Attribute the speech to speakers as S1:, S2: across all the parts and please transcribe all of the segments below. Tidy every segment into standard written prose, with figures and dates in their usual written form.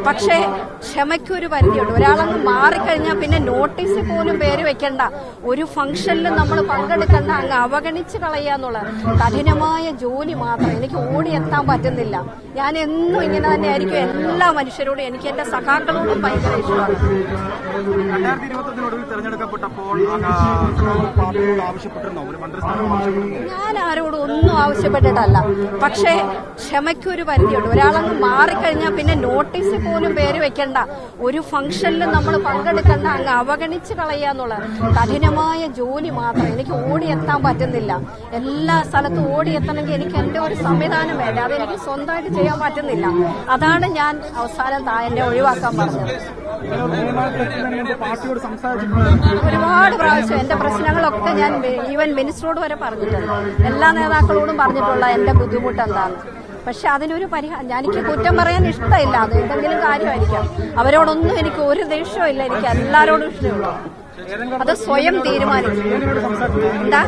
S1: പക്ഷേ ക്ഷമയ്ക്കൊരു പരിധിയുണ്ട്. ഒരാളങ്ങ് മാറിക്കഴിഞ്ഞാൽ പിന്നെ നോട്ടീസിൽ പോലും പേര് വെക്കണ്ട, ഒരു ഫംഗ്ഷനിലും നമ്മൾ പങ്കെടുക്കണ്ട, അങ്ങ് അവഗണിച്ച് കളയുക എന്നുള്ള കഠിനമായ ജോലി മാത്രം. എനിക്ക് ഓടിയെത്താൻ പറ്റുന്നില്ല. ഞാൻ എന്നും ഇങ്ങനെ തന്നെ ആയിരിക്കും എല്ലാ മനുഷ്യരോടും. എനിക്ക് എന്റെ സഖാക്കളോടും ഭയങ്കര ഇഷ്ടമാണ്.
S2: 2021 തെരഞ്ഞെടുക്കപ്പെട്ടപ്പോൾ
S1: ഞാൻ ആരോടും ഒന്നും ആവശ്യപ്പെട്ടിട്ടല്ല. പക്ഷേ ക്ഷമയ്ക്കൊരു പരിധിയുണ്ട്. ഒരാളങ്ങ് മാറിക്കഴിഞ്ഞാൽ പിന്നെ നോട്ടീസിൽ പോലും പേര് വെക്കണ്ട, ഒരു ഫംഗ്ഷനിലും നമ്മൾ പങ്കെടുക്കണ്ട, അങ്ങ് അവഗണിച്ച് കളയുക എന്നുള്ള കഠിനമായ ജോലി മാത്രം. എനിക്ക് ഓടിയെത്താൻ പറ്റുന്നില്ല. എല്ലാ സ്ഥലത്തും ഓടിയെത്തണമെങ്കിൽ എനിക്ക് എന്റെ ഒരു സംവിധാനം വേണ്ട. അതെനിക്ക് സ്വന്തമായിട്ട് ചെയ്യാൻ പറ്റുന്നില്ല. അതാണ് ഞാൻ അവസാനം എന്നെ ഒഴിവാക്കാൻ പറഞ്ഞത്. ഒരുപാട് പ്രാവശ്യം എന്റെ പ്രശ്നങ്ങളൊക്കെ ഞാൻ ഈവൻ മിനിസ്റ്ററോട് വരെ പറഞ്ഞിട്ടുണ്ട്. എല്ലാ നേതാക്കളോടും പറഞ്ഞിട്ടുള്ള എന്റെ ബുദ്ധിമുട്ട് എന്താണ്. പക്ഷെ അതിനൊരു പരിഹാരം, എനിക്ക് കുറ്റം പറയാൻ ഇഷ്ടമില്ല. അത് എന്തെങ്കിലും കാര്യമായിരിക്കാം. അവരോടൊന്നും എനിക്ക് ഒരു ദേഷ്യവും ഇല്ല. എനിക്ക് എല്ലാരോടും ഇഷ്ടമുള്ളൂ. അത് സ്വയം തീരുമാനിക്കും. എന്താ,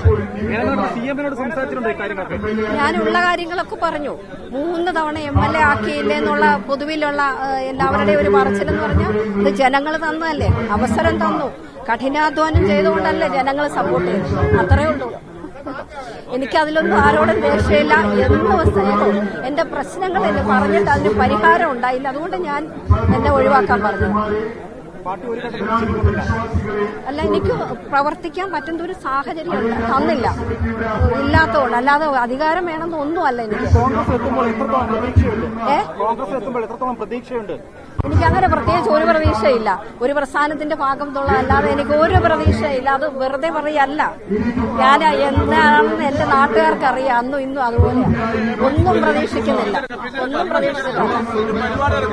S1: ഞാനുള്ള കാര്യങ്ങളൊക്കെ പറഞ്ഞു. 3 തവണ MLA ആക്കിയില്ലേ എന്നുള്ള പൊതുവിലുള്ള എല്ലാവരുടെയും ഒരു പറച്ചിലെന്ന് പറഞ്ഞാൽ ഇത് ജനങ്ങൾ തന്നതല്ലേ, അവസരം തന്നു, കഠിനാധ്വാനം ചെയ്തുകൊണ്ടല്ലേ ജനങ്ങൾ സപ്പോർട്ട് ചെയ്തു. അത്രേ ഉള്ളൂ. എനിക്കതിലൊന്നും ആരോടും ദേഷ്യമില്ല. എന്നും സ്നേഹവും. എന്റെ പ്രശ്നങ്ങൾ എന്ന് പറഞ്ഞിട്ട് അതിന് പരിഹാരം ഉണ്ടായില്ല. അതുകൊണ്ട് ഞാൻ എന്നെ ഒഴിവാക്കാൻ പറഞ്ഞു. അല്ല, എനിക്ക് പ്രവർത്തിക്കാൻ പറ്റുന്ന ഒരു സാഹചര്യം തന്നില്ല, ഇല്ലാത്തതുകൊണ്ട്. അല്ലാതെ അധികാരം വേണമെന്ന് ഒന്നുമല്ല എനിക്ക്. എനിക്കങ്ങനെ പ്രത്യേകിച്ച് ഒരു പ്രതീക്ഷയില്ല. ഒരു പ്രസ്ഥാനത്തിന്റെ ഭാഗത്തുള്ള അല്ലാതെ എനിക്ക് ഒരു പ്രതീക്ഷയില്ല. അത് വെറുതെ പറയല്ല. ഞാൻ എന്താണെന്ന് എന്റെ നാട്ടുകാർക്ക് അറിയാം. അന്നും ഇന്നും അതുപോലെ. ഒന്നും പ്രതീക്ഷിക്കുന്നില്ല.